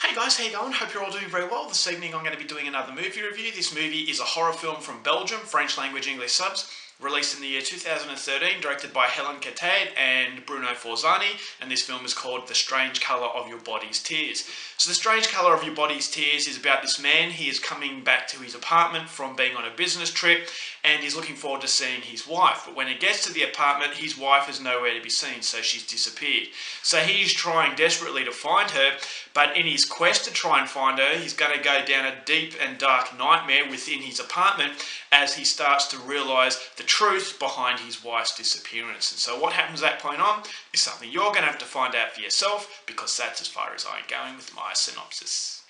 Hey guys, how you going? Hope you're all doing very well. This evening I'm going to be doing another movie review. This movie is a horror film from Belgium, French language English subs, released in the year 2013, directed by Helen Catade and Bruno Forzani, and this film is called The Strange Colour of Your Body's Tears. So The Strange Colour of Your Body's Tears is about this man. He is coming back to his apartment from being on a business trip, and he's looking forward to seeing his wife. But when he gets to the apartment, his wife is nowhere to be seen, so she's disappeared. So he's trying desperately to find her, but in his quest to try and find her, he's going to go down a deep and dark nightmare within his apartment as he starts to realise the truth behind his wife's disappearance. And so what happens at that point on is something you're going to have to find out for yourself, because that's as far as I'm going with my synopsis.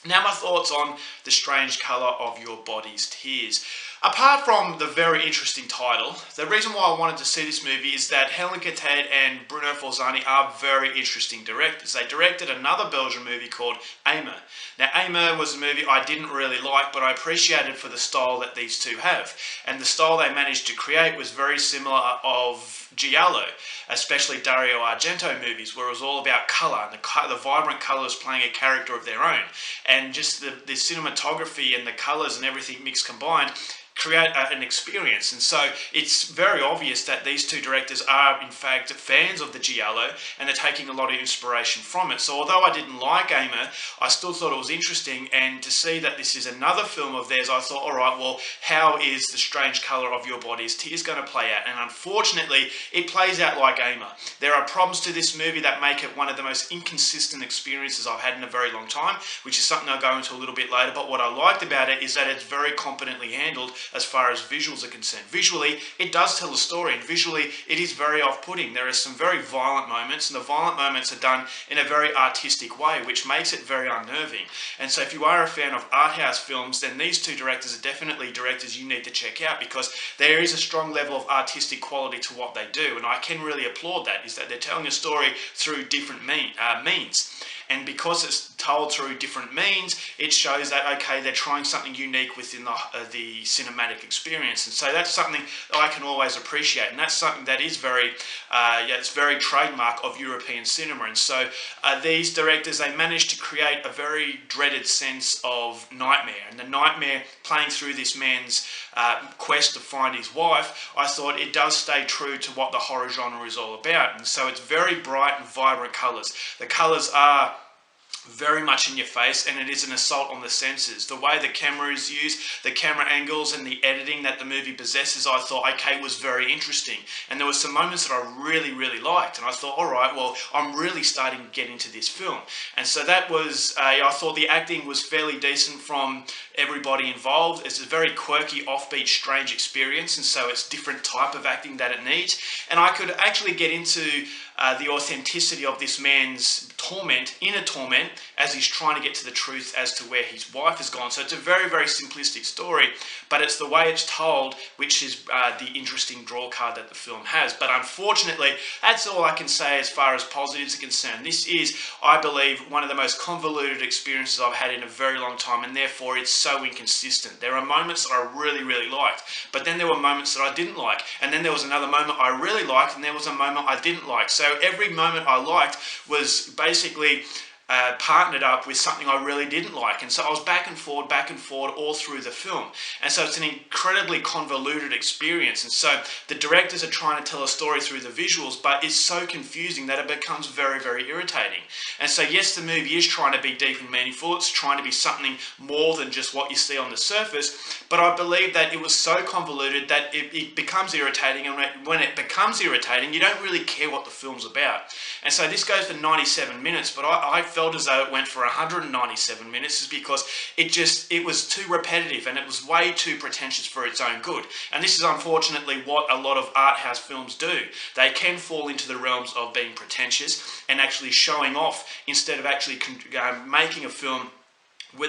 Now my thoughts on The Strange Colour of Your Body's Tears. Apart from the very interesting title, the reason why I wanted to see this movie is that Helen Catade and Bruno Forzani are very interesting directors. They directed another Belgian movie called Aimer. Now Aimer was a movie I didn't really like, but I appreciated for the style that these two have. And the style they managed to create was very similar of Giallo, especially Dario Argento movies, where it was all about colour and the vibrant colours playing a character of their own. And just the cinematography and the colours and everything mixed combined create an experience. And so it's very obvious that these two directors are in fact fans of the Giallo, and they're taking a lot of inspiration from it. So although I didn't like Aimer, I still thought it was interesting, and to see that this is another film of theirs, I thought, alright, well, how is The Strange Colour of Your Body's Tears going to play out? And unfortunately, it plays out like Aimer. There are problems to this movie that make it one of the most inconsistent experiences I've had in a very long time, which is something I'll go into a little bit later. But what I liked about it is that it's very competently handled as far as visuals are concerned. Visually, it does tell a story, and visually, it is very off-putting. There are some very violent moments, and the violent moments are done in a very artistic way, which makes it very unnerving. And so if you are a fan of art house films, then these two directors are definitely directors you need to check out, because there is a strong level of artistic quality to what they do, and I can really applaud that, is that they're telling a story through different means. And because it's told through different means, it shows that, okay, they're trying something unique within the cinematic experience. And so that's something that I can always appreciate. And that's something that is very, it's very trademark of European cinema. And so these directors, they managed to create a very dreaded sense of nightmare. And the nightmare playing through this man's quest to find his wife, I thought it does stay true to what the horror genre is all about. And so it's very bright and vibrant colours. The colours are very much in your face, and it is an assault on the senses. The way the camera is used, the camera angles and the editing that the movie possesses, I thought, okay, was very interesting. And there were some moments that I really, really liked, and I thought, alright, well, I'm really starting to get into this film. And so that was, I thought the acting was fairly decent from everybody involved. It's a very quirky, offbeat, strange experience, and so it's different type of acting that it needs. And I could actually get into the authenticity of this man's torment, inner torment, as he's trying to get to the truth as to where his wife has gone. So it's a very, very simplistic story, but it's the way it's told which is the interesting draw card that the film has. But unfortunately, that's all I can say as far as positives are concerned. This is, I believe, one of the most convoluted experiences I've had in a very long time, and therefore it's so inconsistent. There are moments that I really, really liked, but then there were moments that I didn't like, and then there was another moment I really liked, and there was a moment I didn't like. So every moment I liked was basically partnered up with something I really didn't like, and so I was back and forward all through the film. And so it's an incredibly convoluted experience, and so the directors are trying to tell a story through the visuals, but it's so confusing that it becomes very, very irritating. And so yes, the movie is trying to be deep and meaningful, it's trying to be something more than just what you see on the surface, but I believe that it was so convoluted that it becomes irritating, and when it becomes irritating, you don't really care what the film's about. And so this goes for 97 minutes, but I felt as though it went for 197 minutes, is because it was too repetitive, and it was way too pretentious for its own good. And this is unfortunately what a lot of art house films do. They can fall into the realms of being pretentious and actually showing off, instead of actually making a film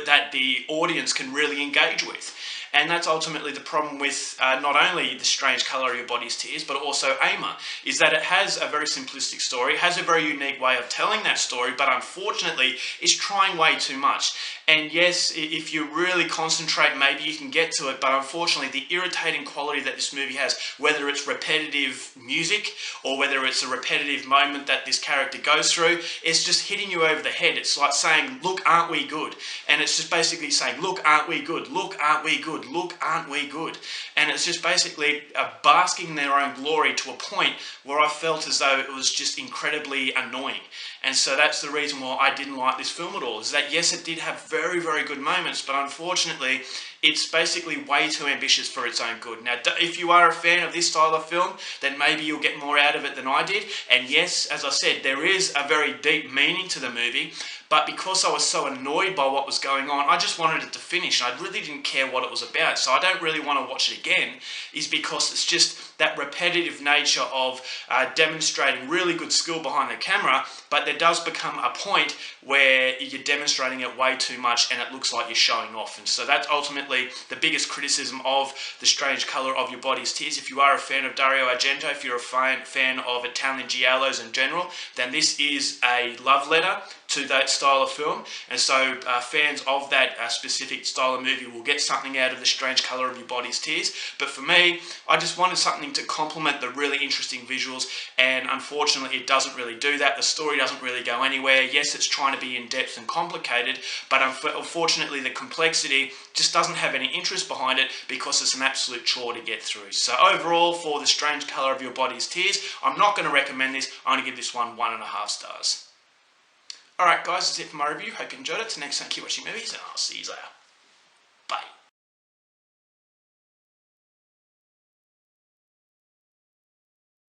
that the audience can really engage with. And that's ultimately the problem with not only The Strange Colour of Your Body's Tears, but also Ama, is that it has a very simplistic story, it has a very unique way of telling that story, but unfortunately is trying way too much. And yes, if you really concentrate, maybe you can get to it, but unfortunately the irritating quality that this movie has, whether it's repetitive music or whether it's a repetitive moment that this character goes through, it's just hitting you over the head. It's like saying, look, aren't we good? And it's just basically saying, look, aren't we good? Look, aren't we good? Look, aren't we good? And it's just basically basking in their own glory to a point where I felt as though it was just incredibly annoying. And so that's the reason why I didn't like this film at all, is that yes, it did have very, very good moments, but unfortunately it's basically way too ambitious for its own good. Now, if you are a fan of this style of film, then maybe you'll get more out of it than I did. And yes, as I said, there is a very deep meaning to the movie, but because I was so annoyed by what was going on, I just wanted it to finish. I really didn't care what it was about, so I don't really want to watch it again, is because it's just that repetitive nature of demonstrating really good skill behind the camera, but there does become a point where you're demonstrating it way too much and it looks like you're showing off. And so that's ultimately the biggest criticism of The Strange Colour of Your Body's Tears. If you are a fan of Dario Argento, if you're a fan of Italian giallos in general, then this is a love letter to that style of film. And so fans of that specific style of movie will get something out of The Strange Colour of Your Body's Tears. But for me, I just wanted something to complement the really interesting visuals, and unfortunately it doesn't really do that. The story doesn't really go anywhere. Yes, it's trying to be in-depth and complicated, but unfortunately the complexity just doesn't have any interest behind it because it's an absolute chore to get through. So overall, for The Strange Colour of Your Body's Tears, I'm not going to recommend this. I'm going to give this one 1.5 stars. Alright guys, that's it for my review. Hope you enjoyed it. Till next time, keep watching movies and I'll see you later.